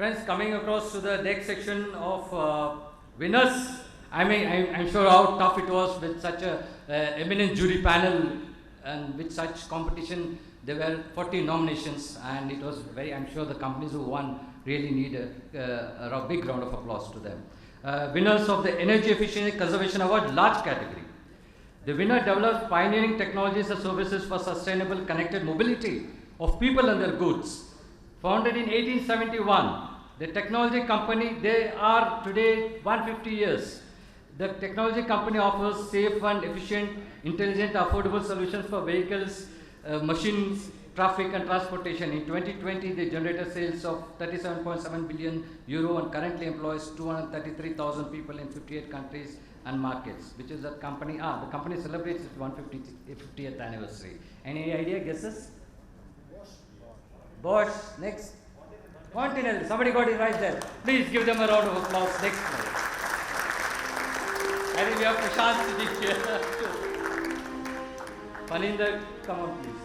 Friends, coming across to the next section of winners, I'm sure how tough it was with such a eminent jury panel and with such competition. There were 40 nominations, and it was very, I'm sure the companies who won really need a big round of applause to them. Winners of the Energy Efficiency Conservation Award, large category. The winner develops pioneering technologies and services for sustainable connected mobility of people and their goods. Founded in 1871, the technology company, they are today 150 years. The technology company offers safe and efficient, intelligent, affordable solutions for vehicles, machines, traffic and transportation. In 2020, they generated sales of 37.7 billion euro and currently employs 233,000 people in 58 countries and markets, which is that company, the company celebrates its 150th anniversary. Any idea, guesses? Bosch, next. Continental, somebody got it right there. Please give them a round of applause. Next one. I think we have Prashant sitting here. Paninder, come on please.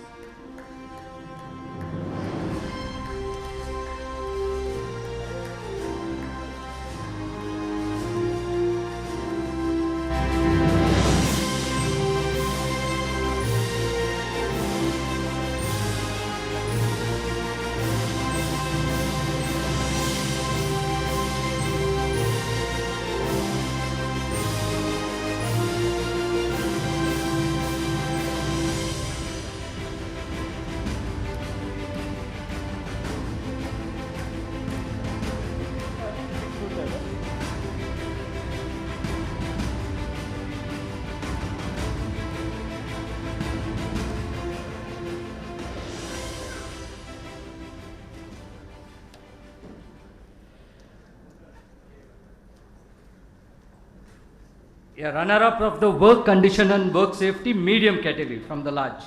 A runner-up of the work condition and work safety medium category from the large.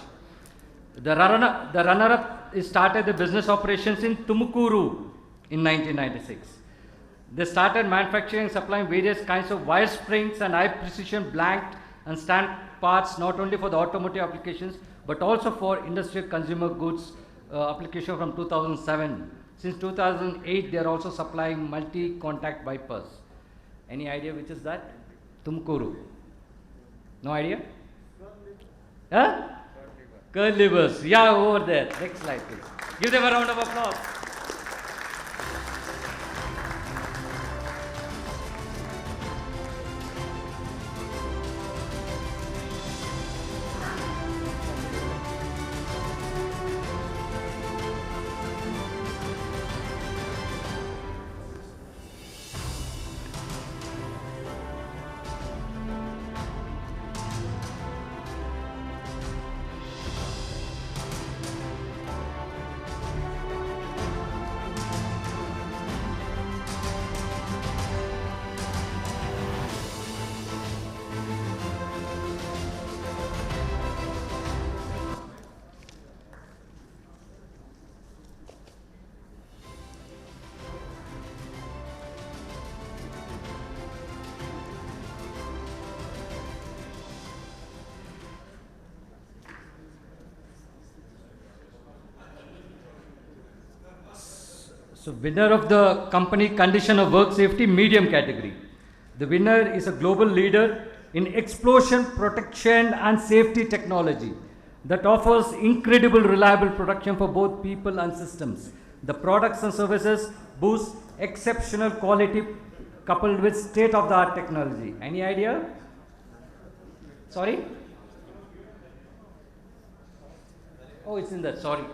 The runner-up started the business operations in Tumukuru in 1996. They started manufacturing and supplying various kinds of wire springs and high precision blanked and stamped parts not only for the automotive applications but also for industrial consumer goods application from 2007. Since 2008, they are also supplying multi-contact wipers. Any idea which is that? Tumukuru. No idea? Huh? Curl levers. Yeah, over there. Next slide, please. Give them a round of applause. So winner of the company condition of work safety medium category. The winner is a global leader in explosion protection and safety technology that offers incredible reliable protection for both people and systems. The products and services boost exceptional quality coupled with state-of-the-art technology. Any idea? Sorry? Oh, it's in that. Sorry.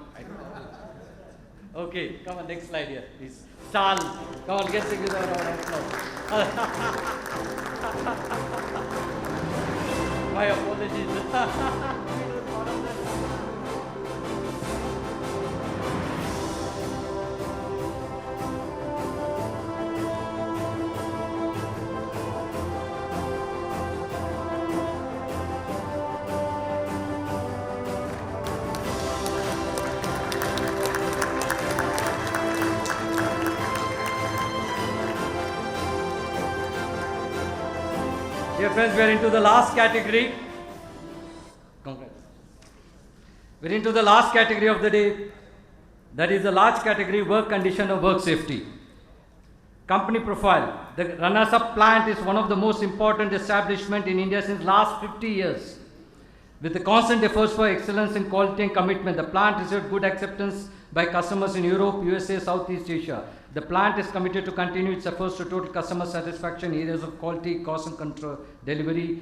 Okay, come on, next slide here, please. Sal, come on, get together around applause. My apologies. Dear friends, we are into the last category. Congrats. We are into the last category of the day. That is the large category, work condition of work safety. Company profile. The Ranasa plant is one of the most important establishment in India since last 50 years. With the constant efforts for excellence in quality and commitment, the plant received good acceptance by customers in Europe, USA, Southeast Asia. The plant is committed to continue its efforts to total customer satisfaction in areas of quality, cost and control, delivery.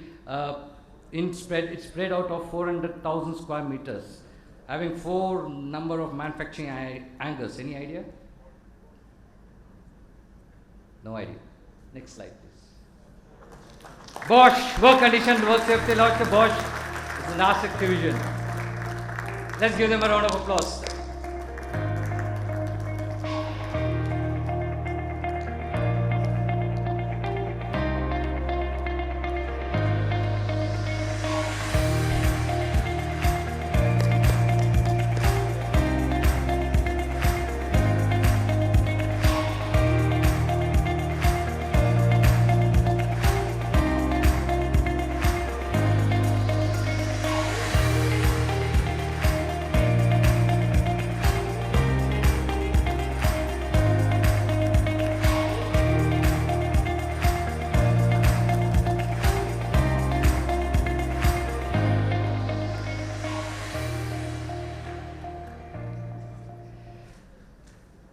It's spread out of 400,000 square meters, having 4 number of manufacturing angles. Any idea? No idea. Next slide, please. Bosch, work condition, work safety, lots of Bosch. It's the Nasik division. Let's give them a round of applause.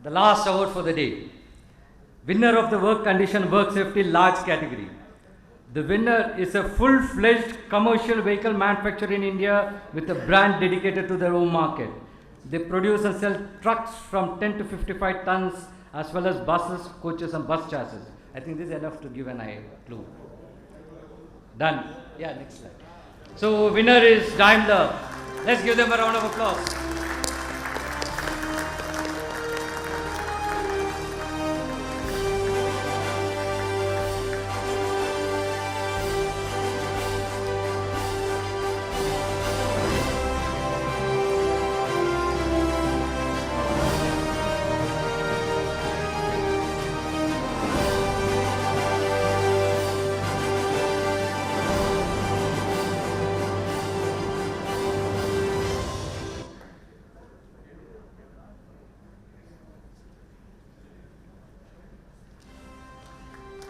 The last award for the day. Winner of the work condition, work safety, large category. The winner is a full-fledged commercial vehicle manufacturer in India with a brand dedicated to their own market. They produce and sell trucks from 10 to 55 tons as well as buses, coaches and bus chassis. I think this is enough to give an clue. Done. Yeah, next slide. So winner is Daimler. Let's give them a round of applause.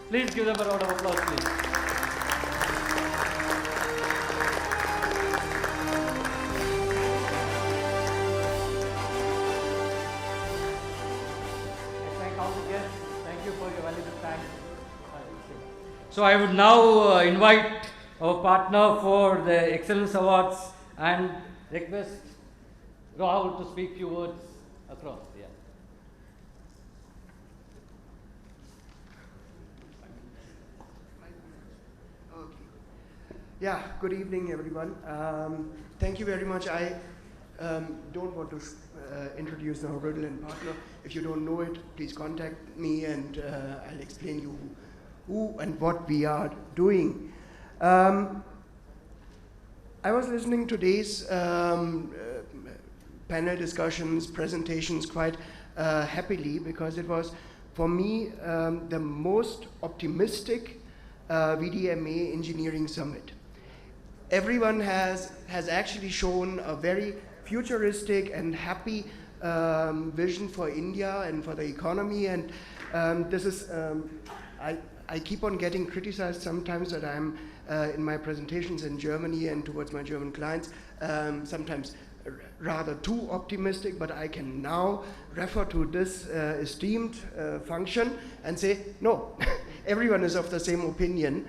Please give them a round of applause, please. I thank all the guests. Thank you for your valuable time. So I would now invite our partner for the Excellence Awards and request Rahul to speak few words across. Yeah. Yeah, good evening, everyone. Thank you very much. I don't want to introduce now Riddle and Partner. If you don't know it, please contact me and I'll explain you who and what we are doing. I was listening to today's panel discussions, presentations quite happily because it was, for me, the most optimistic VDMA engineering summit. Everyone has actually shown a very futuristic and happy vision for India and for the economy. And this is, I keep on getting criticized sometimes that I'm in my presentations in Germany and towards my German clients, sometimes rather too optimistic, but I can now refer to this esteemed function and say, no, everyone is of the same opinion.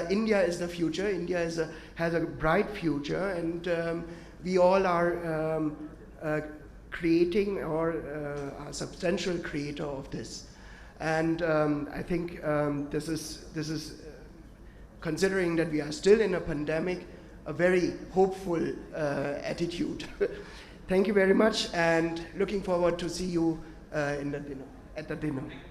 India is the future. India has a bright future, and we all are creating or a substantial creator of this. And I think this is considering that we are still in a pandemic, a very hopeful attitude. Thank you very much, and looking forward to see you at the dinner.